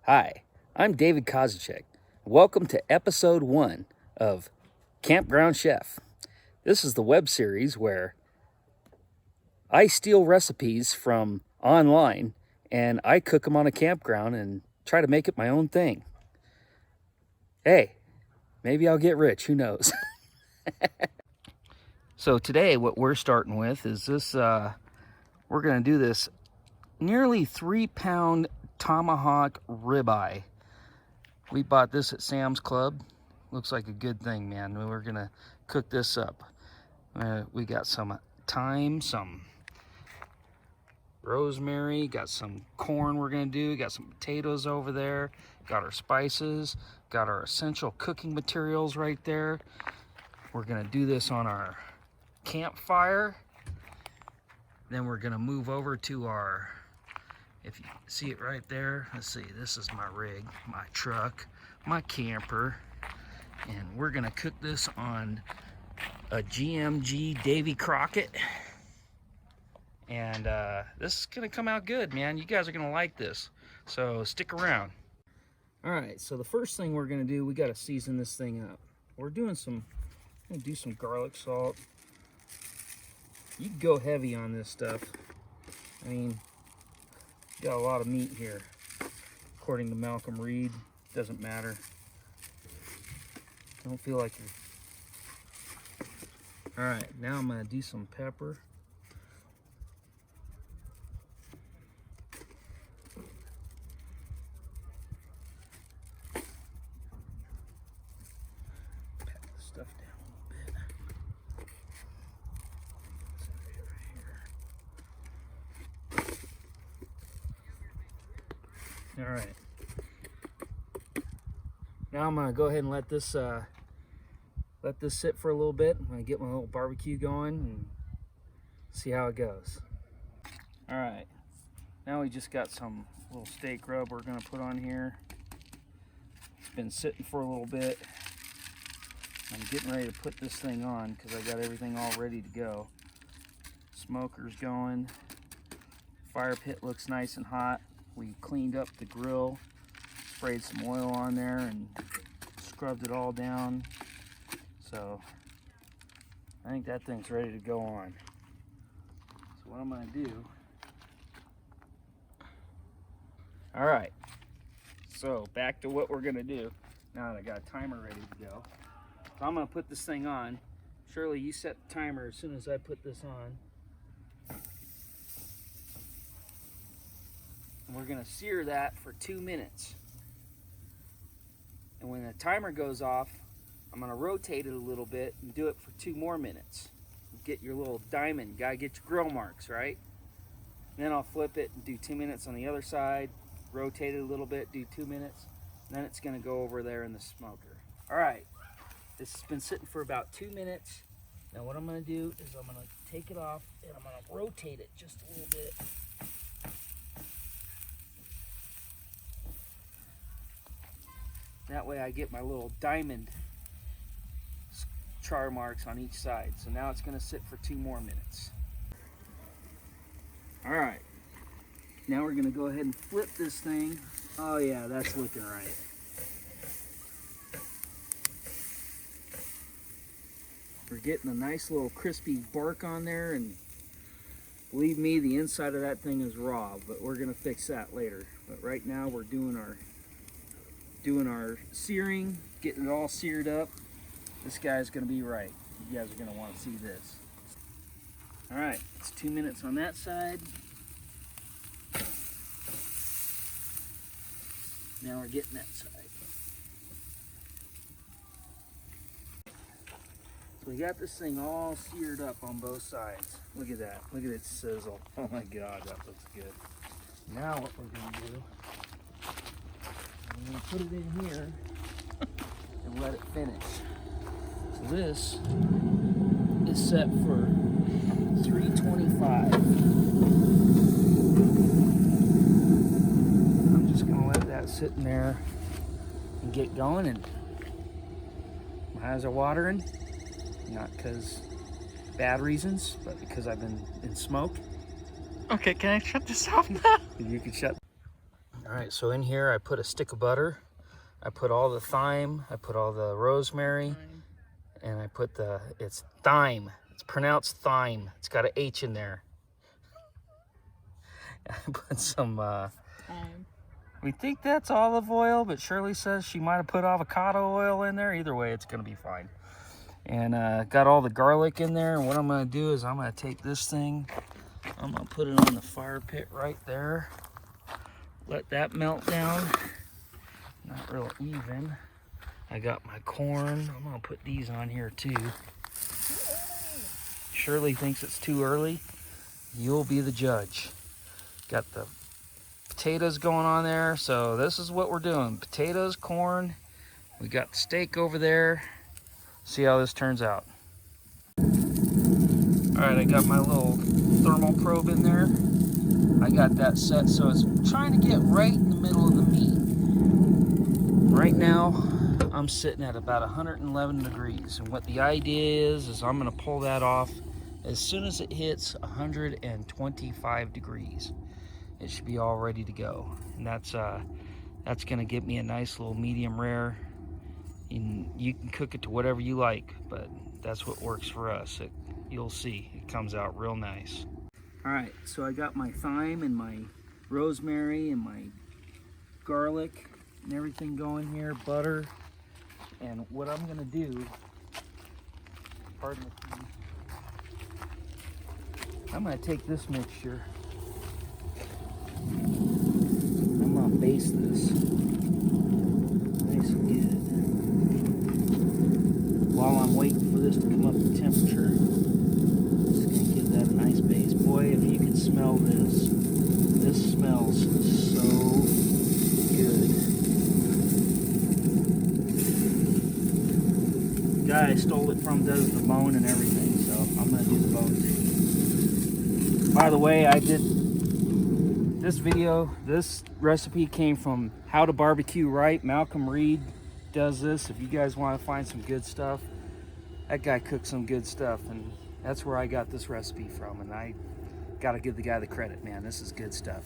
Hi, I'm David Kozacek. Welcome to episode 1 of Campground Chef. This is the web series where I steal recipes from online and I cook them on a campground and try to make it my own thing. Hey, maybe I'll get rich, who knows? So today what we're starting with is this, we're gonna do this nearly 3-pound Tomahawk ribeye. We bought this at Sam's Club. Looks like a good thing, man. We're gonna cook this up. We got some thyme, some rosemary, got some corn we're gonna do, got some potatoes over there, got our spices, got our essential cooking materials right there. We're gonna do this on our campfire. Then we're gonna move over to our, if you see it right there, let's see, this is my rig, my truck, my camper, and we're gonna cook this on a GMG Davy Crockett. And this is gonna come out good, man. You guys are gonna like this, so stick around. All right, so the first thing we're gonna do, we gotta season this thing up. We're doing some, I'm gonna do some garlic salt. You can go heavy on this stuff. I mean, got a lot of meat here. According to Malcom Reed, doesn't matter. Don't feel like you're... All right, now I'm gonna do some pepper. Pat this stuff down a little bit. All right. Now I'm gonna go ahead and let this sit for a little bit. I'm gonna get my little barbecue going and see how it goes. All right. Now we just got some little steak rub we're gonna put on here. It's been sitting for a little bit. I'm getting ready to put this thing on because I got everything all ready to go. Smoker's going. Fire pit looks nice and hot. We cleaned up the grill, sprayed some oil on there and scrubbed it all down. So I think that thing's ready to go on. So what I'm gonna do, all right, so back to what we're gonna do now that I got a timer ready to go. So I'm gonna put this thing on. Shirley, you set the timer as soon as I put this on. And we're gonna sear that for 2 minutes. And when the timer goes off, I'm gonna rotate it a little bit and do it for 2 more minutes. Get your little diamond, you gotta get your grill marks, right? And then I'll flip it and do 2 minutes on the other side, rotate it a little bit, do 2 minutes, and then it's gonna go over there in the smoker. All right, this has been sitting for about 2 minutes. Now what I'm gonna do is I'm gonna take it off and I'm gonna rotate it just a little bit. That way I get my little diamond char marks on each side. So now it's gonna sit for 2 more minutes. All right, now we're gonna go ahead and flip this thing. Oh yeah, that's looking right. We're getting a nice little crispy bark on there, and believe me, the inside of that thing is raw, but we're gonna fix that later. But right now we're doing our searing, getting it all seared up. This guy's gonna be right. You guys are gonna wanna see this. All right, it's 2 minutes on that side. Now we're getting that side. So we got this thing all seared up on both sides. Look at that, look at it sizzle. Oh my God, that looks good. Now what we're gonna do, I'm gonna put it in here and let it finish. So this is set for 325. I'm just gonna let that sit in there and get going, and my eyes are watering, not because bad reasons, but because I've been in smoke. Okay, can I shut this off now? You can shut. All All right, so in here I put a stick of butter. I put all the thyme, I put all the rosemary, and I put it's thyme. It's pronounced thyme. It's got an H in there. I put some, we think that's olive oil, but Shirley says she might have put avocado oil in there. Either way, it's gonna be fine. And got all the garlic in there, and what I'm gonna do is I'm gonna take this thing, I'm gonna put it on the fire pit right there. Let that melt down. Not real even. I got my corn. I'm gonna put these on here too. Shirley thinks it's too early. You'll be the judge. Got the potatoes going on there. So this is what we're doing. Potatoes, corn. We got the steak over there. See how this turns out. All right, I got my little thermal probe in there. I got that set so it's trying to get right in the middle of the meat. Right now, I'm sitting at about 111 degrees. And what the idea is I'm gonna pull that off as soon as it hits 125 degrees. It should be all ready to go. And that's gonna get me a nice little medium rare. And you can cook it to whatever you like, but that's what works for us. You'll see, it comes out real nice. All right, so I got my thyme and my rosemary and my garlic and everything going here, butter. And what I'm gonna do, pardon me, I'm gonna take this mixture, I'm gonna baste this nice and good. While I'm waiting for this to come up to temperature, just gonna give that a nice base. Boy, if you can smell this, this smells so good. The guy I stole it from does the bone and everything, so I'm gonna do the bone too. By the way, I did this video, this recipe came from How to Barbecue Right. Malcom Reed does this. If you guys want to find some good stuff, that guy cooks some good stuff, and that's where I got this recipe from, and I gotta give the guy the credit, man. This is good stuff.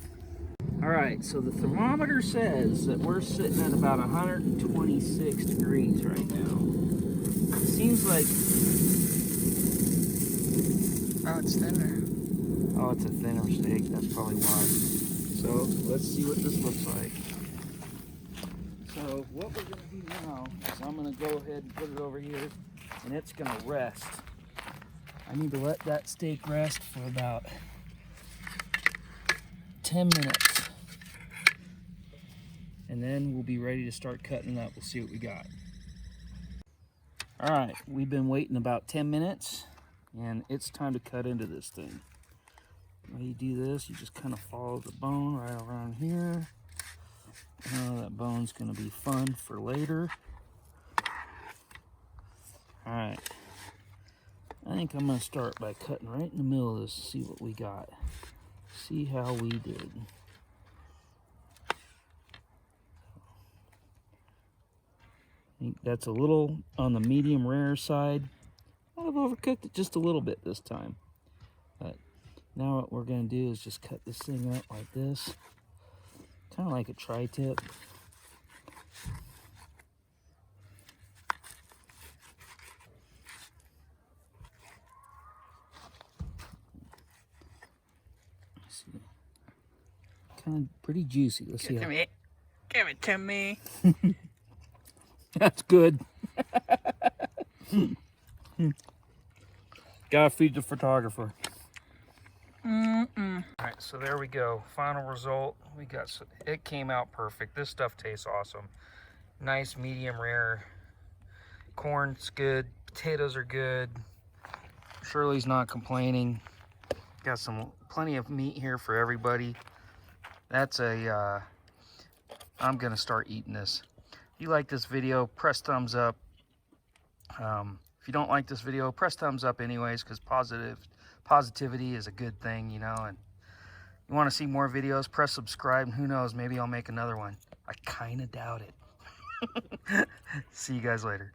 All right, so the thermometer says that we're sitting at about 126 degrees right now. It seems like, oh, it's thinner. Oh, it's a thinner steak, that's probably why. So let's see what this looks like. So what we're gonna do now is I'm gonna go ahead and put it over here, and it's gonna rest. I need to let that steak rest for about 10 minutes. And then we'll be ready to start cutting it up. We'll see what we got. All right, we've been waiting about 10 minutes, and it's time to cut into this thing. When you do this, you just kind of follow the bone right around here. Oh, that bone's gonna be fun for later. All right, I think I'm gonna start by cutting right in the middle of this to see what we got. See how we did. I think that's a little on the medium rare side. I've overcooked it just a little bit this time. But now what we're gonna do is just cut this thing up like this. Kind of like a tri-tip. See. Kind of pretty juicy. Let's see how. Give it to me. That's good. Gotta feed the photographer. All right, so there we go. Final result. We got. It came out perfect. This stuff tastes awesome. Nice medium rare. Corn's good. Potatoes are good. Shirley's not complaining. Got plenty of meat here for everybody. That's a. I'm gonna start eating this. If you like this video, press thumbs up. If you don't like this video, press thumbs up anyways, because positivity is a good thing, you know. And you want to see more videos, press subscribe, and who knows, maybe I'll make another one. I kind of doubt it. See you guys later.